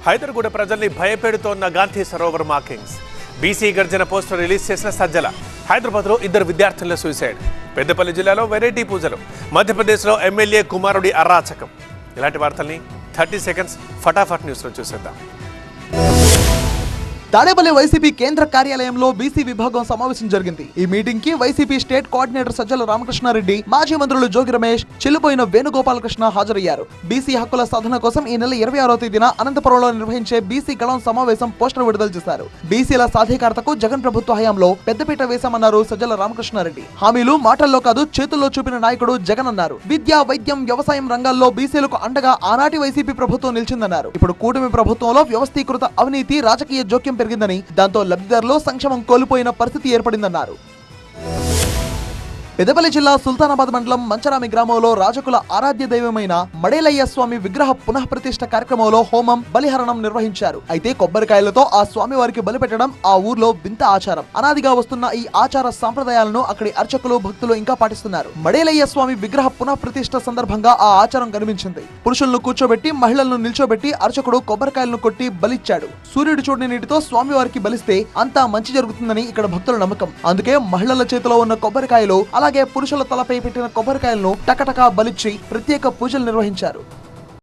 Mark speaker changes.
Speaker 1: హైదర్గూడ ప్రజల్ని భయపెడుతోన్న Gandhi Sarovar markings. BC గర్జన poster release చేసిన సజ్జల. హైదరాబాద్లో 2 విద్యార్థుల సూసైడ్. పెద్దపల్లి జిల్లాలో వెరైటీ పూజలు. మధ్యప్రదేశ్లో ఎమ్మెల్యే కుమారుడి అరాచకం. ఇలాంటి వార్తల్ని 30 సెకండ్స్ ఫటాఫట్ న్యూస్లో చూసేద్దాం.
Speaker 2: తాడేపల్లి వైసీపీ కేంద్ర కార్యాలయంలో బీసీ విభాగం సమావేశం జరిగింది. ఈ మీటింగ్ కి వైసీపీ స్టేట్ కోఆర్డినేటర్ సజ్జల రామకృష్ణారెడ్డి, మాజీ మంత్రులు జోగి రమేష్, చిల్లిపోయిన వేణుగోపాలకృష్ణ హాజరయ్యారు. బీసీ హక్కుల సాధన కోసం ఈ నెల 26వ తేదీన అనంతపురంలో నిర్వహించే బీసీ గళం సమావేశం పోస్టర్ విడుదల చేశారు. బీసీల సాధికారతకు జగన్ ప్రభుత్వ హయాంలో పెద్దపీట వేశామన్నారు సజ్జల రామకృష్ణారెడ్డి. హామీలు మాటల్లో కాదు చేతుల్లో చూపిన నాయకుడు జగన్ అన్నారు. విద్య, వైద్యం, వ్యవసాయం రంగాల్లో బీసీలకు అండగా ఆనాటి వైసీపీ ప్రభుత్వం నిలిచిందన్నారు. ఇప్పుడు కూటమి ప్రభుత్వంలో వ్యవస్థీకృత అవినీతి, రాజకీయ జోక్యం పెరిగిందని, దాంతో లబ్ధిదారులు సంక్షేమం కోల్పోయిన పరిస్థితి ఏర్పడిందన్నారు. పెద్దపల్లి జిల్లా సుల్తానాబాద్ మండలం మంచరామి గ్రామంలో రాజకుల ఆరాధ్య దైవమైన మడేలయ్య స్వామి విగ్రహ పునఃప్రతిష్ఠ కార్యక్రమంలో హోమం, బలిహరణం నిర్వహించారు. అయితే కొబ్బరికాయలతో ఆ స్వామి వారికి బలి పెట్టడం ఆ ఊర్లో వింత ఆచారం. అనాదిగా వస్తున్న ఈ ఆచార సంప్రదాయాలను అక్కడి అర్చకులు, భక్తులు ఇంకా పాటిస్తున్నారు. మడేలయ్య స్వామి విగ్రహ పునఃప్రతిష్ఠ సందర్భంగా ఆ ఆచారం కనిపించింది. పురుషులను కూర్చోబెట్టి మహిళలను నిల్చోబెట్టి అర్చకుడు కొబ్బరికాయలను కొట్టి బలిచ్చాడు. సూర్యుడు చూడని నీటితో స్వామి వారికి బలిస్తే అంతా మంచి జరుగుతుందని ఇక్కడ భక్తుల నమ్మకం. అందుకే మహిళల చేతిలో ఉన్న కొబ్బరికాయలు, అలాగే పురుషుల తలపై పెట్టిన కొబ్బరికాయలను టకటకా బలిచ్చి ప్రత్యేక పూజలు నిర్వహించారు.